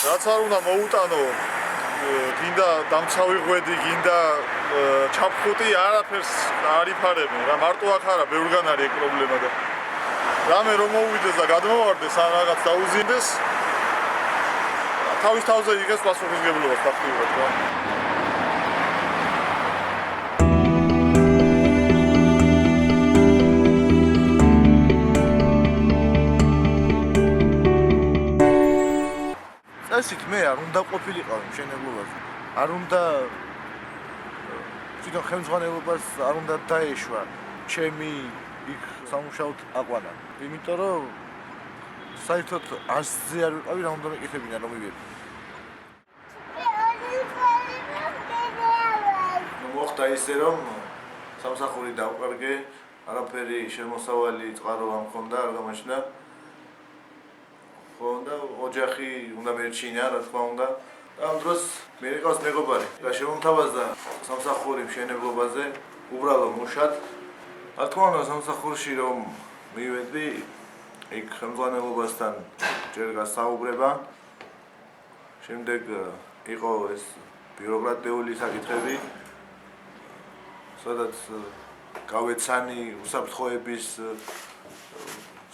რაც არ უნდა მოუტანო გინდა დამცავი ღვედი, გინდა ჩაფხუტი, არაფერს არ იფარებენ რა, მარტო აქ არა, ბევრგან არის ეგ პრობლემა და რამე რომ მოვიდეს და გადმოვარდეს ან რაღაც დაუზინდეს თავის თავზე იღებს პასუხისმგებლობას ფაქტიურად რა. წესით მე არ უნდა ყოფილიყავ მშენებლობაზე. არ უნდა თვითონ ხელმძღვანელობას არ უნდა დაეშვა ჩემი იქ სამუშაოდ აყვანა. იმიტომ რომ საერთოდ ასზე არ ვიყავი რა უნდა მეკითხებინა რომ მივიდი. მოხდა ისე რომ სამსახური დავყარგე, არაფერი შემოსავალი წყარო არ მქონდა, არ გამაჩნდა. და ოჯახი უნდა მერჩინა, რა თქმა უნდა. ამ დროს მე მიყავს მეგობარი და შემომთავაზდა სამსახური მშენებლობაზე, უბრალო მუშად. რა თქმა უნდა, სამსახურში რომ მივედი, იქ ხელმძღვანელობასთან ჯერ გასაუბრება. შემდეგ იყო ეს ბიუროკრატიული საკითხები, სადაც გავეცანი უსაფრთხოების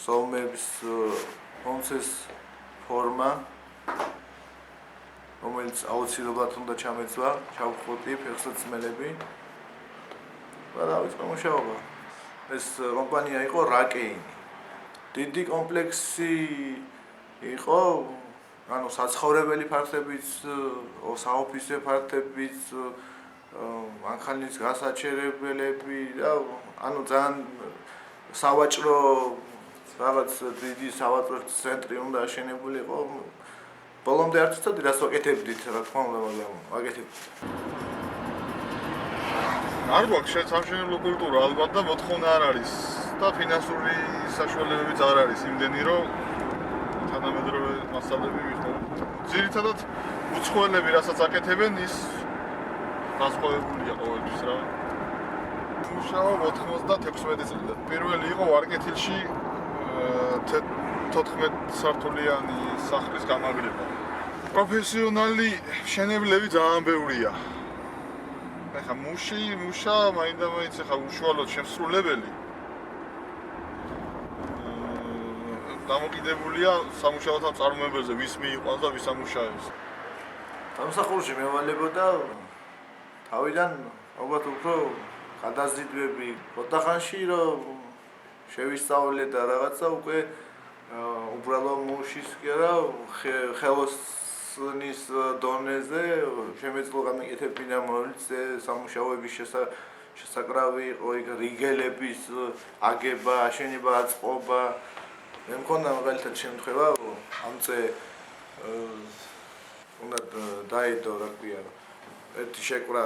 საომების კონცეს ფორმა, რომელიც აუცილებლად უნდა ჩამეცვა, ჩავხუტი, ფეხსაცმელები და დავიწყე მუშაობა. ეს კომპანია იყო რაკეინი. დიდი კომპლექსი იყო, ანუ საცხოვრებელი ფართებიც, საოფისე ფართებიც, მანქანის გასაჩერებელები და ანუ ძალიან სავაჭრო რაღაც დიდი სავაჭრო ცენტრი უნდა აშენებულიყო. ბოლომდე არ ვცდოდი რას ვაკეთებდით, რა თქმა უნდა, მაგრამ ვაკეთებდით. არ გვაქვს სამშენებლო კულტურა ალბათ და მოთხოვნა არ არის და ფინანსური საშუალებებიც არ არის იმდენი, რომ თანამედროვე მასალები ვიხდომ. ძირითადად უცხოელები რასაც აკეთებენ, ის განსხვავებულია ყოველთვის რა. მუშაობა 96 წლიდან. პირველი იყო ვარკეთილში 14 სართულიანი სახლის გამაგრება. პროფესიონალი მშენებლები ძალიან ბევრია. ეხა მუშა მაინდა-მაინც ეხა უშუალოდ შემსრულებელი. დამოკიდებულია სამუშაოთა წარმოებაზე, ვის მიიყვანს და ვის ამუშავებს. სამსახურში მევალებოდა თავიდან ალბათ უფრო გადაზიდვები ოთახანში რომ შევისწავლე და რაღაცა უკვე უბრალო მუშის კი არა ხელოსნის დონეზე შემეძლო გამეკეთებინა მოიწე სამუშაოების შესაკრავი იყო იქ რიგელების აგება, აშენება, აწყობა. მე მქონდა მაგალითად შემთხვევა ამწე უნდა დაედო რა ქვია ერთი შეკვრა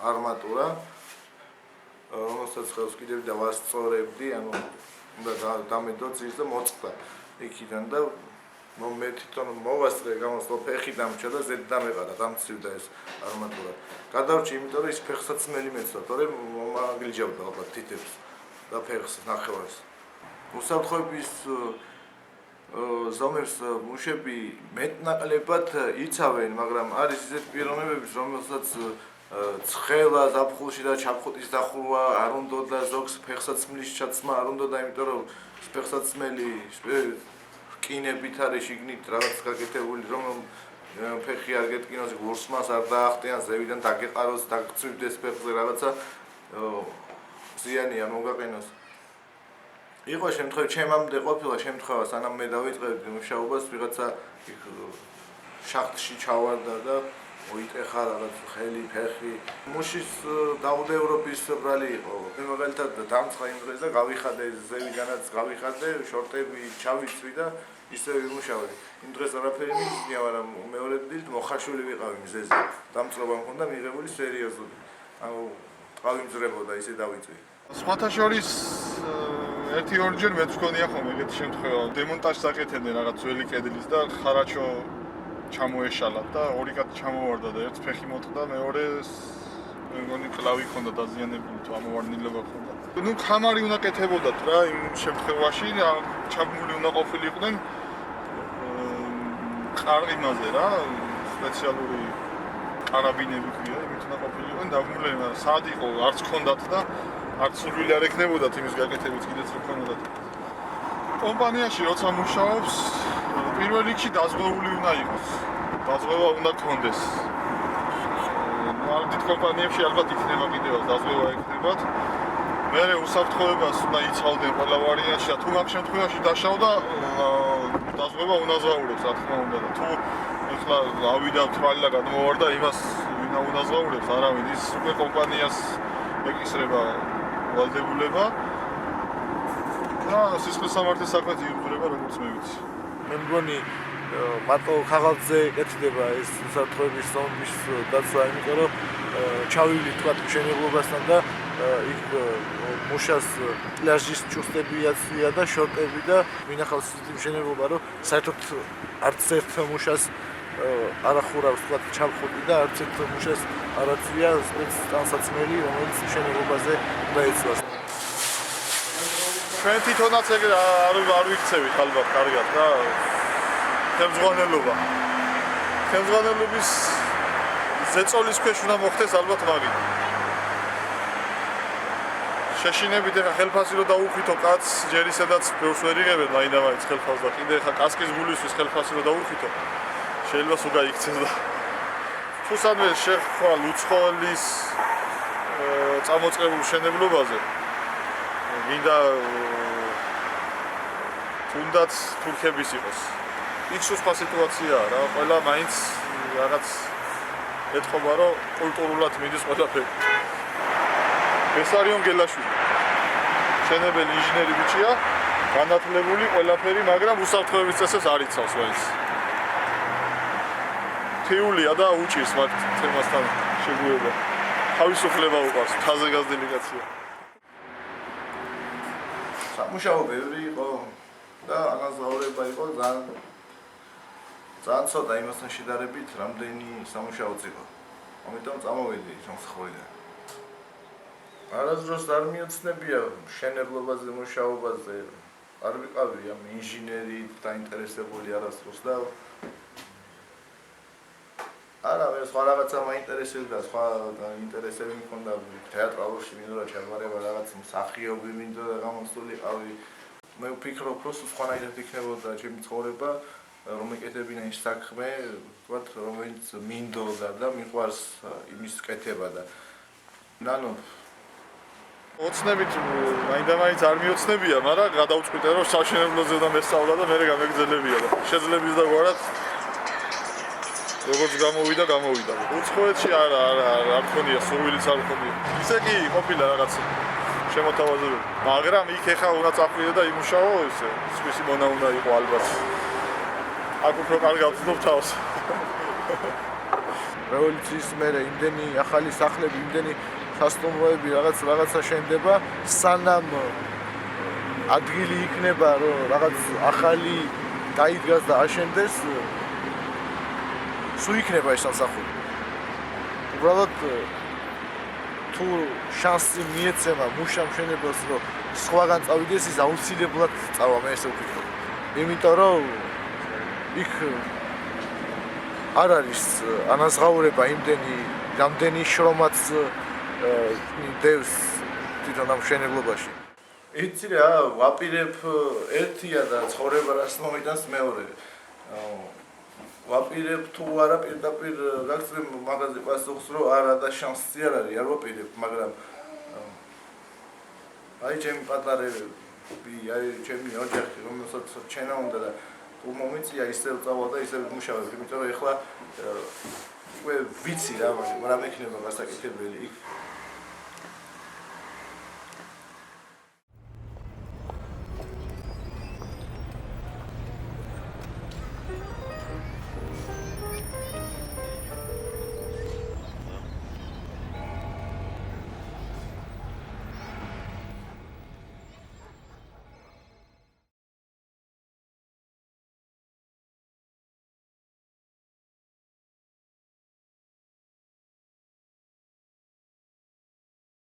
არმატურა რომელსაც ხელს კიდევ და ვასწორებდი, ანუ უნდა დამედო ძირს და მოწყდა იქიდან და მე თვითონ მოვასწრე გამოსვლა ფეხი დამჭა და ზედ დამეყარა, დამცივდა ეს არმატურა. გადავრჩი, იმიტომ რომ ის ფეხსაცმელი მეცდა, თორემ მომაგლიჯავდა ალბათ თითებს და ფეხს ნახევარს. უსაფრთხოების ზომებს მუშები მეტნაკლებად იცავენ, მაგრამ არის ისეთ პიროვნებები, რომელსაც ცხელა ზაფხულში და ჩაფხუტის დახურვა არ უნდა და ზოგს ფეხსაცმლის ჩაცმა არ უნდა და იმიტომ რომ ფეხსაცმელი რკინებით არის შიგნით რაღაც გაკეთებული რომ ფეხი არ გეტკინოს, გურსმას არ დაახტიან, ზევიდან დაგეყაროს, დაგწვივდეს ფეხზე რაღაცა ზიანი არ მოგაყენოს. იყო შემთხვევა, ჩემამდე ყოფილა შემთხვევა, სანამ მე დავიწყებდი მუშაობას, ვიღაცა შახტში ჩავარდა და მოიტეხა რაღაც ხელი, ფეხი. მუშის დაუდევრობის ბრალი იყო. მე მაგალითად დამცხა იმ დღეს და გავიხადე ზევიდანაც გავიხადე, შორტები ჩავიცვი და ისე ვიმუშავე. იმ დღეს არაფერი მიგია, მაგრამ მეორე დილით მოხარშული ვიყავი მზეზე. დამწყობა მქონდა მიღებული სერიოზული. ანუ ტყავი მძრებოდა, ისე დავიწვი. სხვათა შორის ერთი-ორჯერ მეც მქონია ხოლმე ეგეთი შემთხვევა. დემონტაჟს აკეთებდნენ რაღაც ძველი კედლის და ხარაჩო ჩამოეშალათ და ორი კაცი ჩამოვარდა და ერთ ფეხი მოწყდა, მეორეს მე მგონი კლავი ჰქონდა დაზიანებული თუ ამოვარდნილობა ჰქონდა. ნუ ხამარი უნდა კეთებოდათ რა იმ შემთხვევაში, ჩაბმული უნდა ყოფილიყვნენ ყარყიმაზე რა, სპეციალური კარაბინები ქვია, იმით უნდა ყოფილიყო დაგმულები, მაგრამ სად იყო, არც ჰქონდათ და არც სურვილი არ ექნებოდათ იმის გაკეთებით კიდეც რო ჰქონდათ. კომპანიაში როცა მუშაობს, პირველ რიგში დაზღვეული უნდა იყოს. დაზღვევა უნდა გქონდეს. დიდ კომპანიებში ალბათ იქნება კიდევ დაზღვევა ექნებათ. მერე უსაფრთხოებას უნდა იცავდნენ ყველა ვარიანტში და თუ მაგ შემთხვევაში დაშავდა, დაზღვევა უნაზღაურებს, რა თქმა უნდა და თუ ეხლა ავიდა თვალი და გადმოვარდა იმას ვინა უნაზღაურებს, არავინ ის უკვე კომპანიას ეკისრება ვალდებულება და სისხლის სამართლის საქმეც იღურება როგორც მე ვიცი. მე მგონი მარტო ხაღალზე ეკეთდება ეს უსაფრთხოების ზონის დაცვა, იმიტომ რომ ჩავივli თქვა მშენებლობასთან და იქ მუშას პლაჟის ჭუსტებიაცია და შორტები და მინახავს ის მშენებლობა, რომ საერთოდ არც ერთ მუშას არ ახურავს თქვა ჩამხუტი და არც ერთ მუშას არ აწვია სპეცტანსაცმელი, რომელიც მშენებლობაზე დაეცვას. ჩვენ თვითონაც ეგ არ ვიქცევით ალბათ კარგად და ხელმძღვანელობის ზეწოლის ქვეშ უნდა მოხდეს ალბათ მაგით. შეშინებით ეხა ხელფასი რო დაუხვითო კაცს ჯერ ისედაც ბევრს ვერ იღებენ მაინდა-მაინც ხელფასს და კიდე ეხა კასკის გულისთვის ხელფასი რო დაუხვითო შეიძლება სულ გაიქცეს და თუ სანვე შეხვალ უცხოელის წამოწყებულ მშენებლობაზე გინდა თუნდაც თურქების იყოს. იქ სხვა სიტუაციაა რა, ყველა მაინც რაღაც ეთქობა რომ კულტურულად მიდის ყველაფერი. ბესარიონ გელაშვილი. მშენებელი ინჟინერი ბიჭია, განათლებული ყველაფერი, მაგრამ უსაფრთხოების წესებს არ იცავს მაინც. თეულია და უჭირს მაგ თემასთან შეგუება. თავისუფლება უყავს, თაზე გაზრდილი კაცია. სამუშაო ბევრი იყო და ანაზღაურება იყო ძალიან ცოტა იმასთან შედარებით, რამდენი სამუშაოც იყო. ამიტომ წამოვედი სამსხურიდან. არასდროს არ მიოცნებია მშენებლობაზე, მუშაობაზე. არ ვიყავი ამ ინჟინერით დაინტერესებული არასდროს და არა, მე სხვა რაღაცა მაინტერესებდა, სხვა ინტერესები მქონდა თეატრალურში მინდოდა ჩაბარება, რაღაც მსახიობი მინდოდა გამოსულიყავი. მე ვფიქრობ, რომ სხვანაირად იქნებოდა ჩემი ცხოვრება, რომ ეკეთებინა ის საქმე, ვთქვათ, რომელიც მინდოდა და მიყვარს იმის კეთება და ნანო ოცნებით მაინდა-მაინც არ მიოცნებია, მაგრამ გადავწყვიტე რომ სამშენებლოზე და მესწავლა და მე გამეგზელებია და შეძლების და გვარად როგორც გამოვიდა. უცხოეთში არ მქონია, სურვილიც არ მქონია. ისე კი ყოფილა რაღაც შემოთავაზებული. მაგრამ იქ ეხა უნდა წახვიდე და იმუშაო, ესე სხვისი მონა უნდა იყო ალბათ. აქ უფრო კარგად ვწნობ თავს. რევოლუციის მერე იმდენი ახალი სახლები, იმდენი სასტუმროები რაღაცა შენდება, სანამ ადგილი იქნება, რომ რაღაც ახალი დაიდგას და აშენდეს, სულ იქნება ეს სამსახური. უბრალოდ თუ შანსი მიეცემა მუშა მშენებელს, რომ სხვაგან წავიდეს, ის აუცილებლად წავა, მე ესე ვფიქრობ. იმიტომ რომ იქ არ არის ანაზღაურება იმდენი, რამდენი შრომაც დევს თვითონ ამ მშენებლობაში. იცი რა, ვაპირებ ერთია და ცხოვრება რას მომიტანს მეორე. ვაპირებ თუ არა პირდაპირ გაგწევ მაღაზია პასუხს რომ არა და შანსი არ არის, არ ვაპირებ, მაგრამ აი ჩემი პატარები, აი ჩემი ოჯახი, რომელსაც ჩენა უნდა და თუ მომიწია ისევ წავა და ისევ მუშაობ, იმიტომ რომ ეხლა უკვე ვიცი რა მექნება გასაკეთებელი იქ